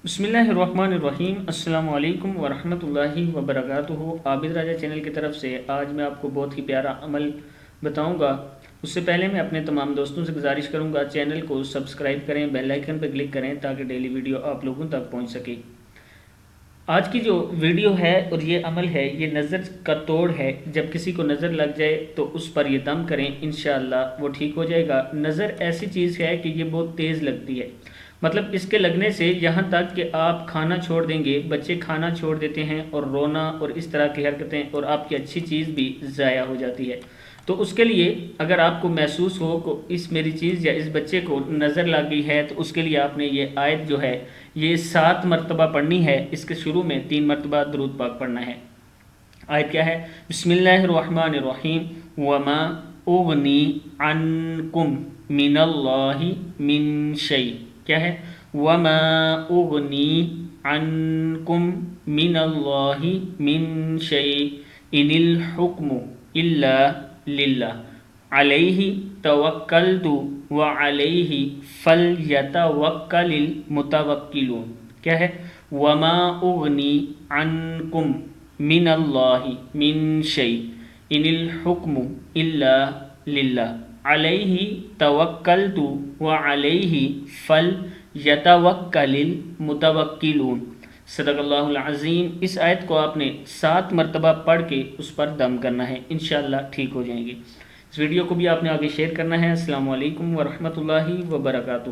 بسم اللہ الرحمن الرحیم۔ السلام علیکم ورحمۃ اللہ وبرکاتہ۔ عابد راجہ چینل کی طرف سے آج میں آپ کو بہت ہی پیارا عمل بتاؤں گا۔ اس سے پہلے میں اپنے تمام دوستوں سے گزارش کروں گا چینل کو سبسکرائب کریں، بیل آئیکن پر کلک کریں تاکہ ڈیلی ویڈیو آپ لوگوں تک پہنچ سکے۔ آج کی جو ویڈیو ہے اور یہ عمل ہے، یہ نظر کا توڑ ہے۔ جب کسی کو نظر لگ جائے تو اس پر یہ دم کریں، انشاءاللہ وہ ٹھیک ہو جائے گا۔ نظر ایسی چیز ہے کہ یہ بہت تیز لگتی ہے، مطلب اس کے لگنے سے یہاں تک کہ آپ کھانا چھوڑ دیں گے، بچے کھانا چھوڑ دیتے ہیں اور رونا اور اس طرح کی حرکتیں، اور آپ کی اچھی چیز بھی ضائع ہو جاتی ہے۔ تو اس کے لیے اگر آپ کو محسوس ہو کہ اس میری چیز یا اس بچے کو نظر لگ گئی ہے، تو اس کے لیے آپ نے یہ آیت جو ہے یہ 7 مرتبہ پڑھنی ہے۔ اس کے شروع میں 3 مرتبہ درود پاک پڑھنا ہے۔ آیت کیا ہے؟ بسم اللہ الرحمن الرحیم۔ وما اغنی عنکم من اللہ من شیء۔ کیا ہے؟ وما اغنی عنکم من اللہ من شیء ان الحکم الا للہ علیہ توکلت وعلیہ فلیتوکل المتوکلون۔ کیا ہے؟ وما اغنی عنکم من اللہ من شیء ان الحکم الا للہ علیہ توکلت وعلیہ فلیتوکل المتوکلون۔ صدق اللہ العظیم۔ اس آیت کو آپ نے 7 مرتبہ پڑھ کے اس پر دم کرنا ہے، انشاءاللہ ٹھیک ہو جائیں گے۔ اس ویڈیو کو بھی آپ نے آگے شیئر کرنا ہے۔ السلام علیکم ورحمۃ اللہ وبرکاتہ۔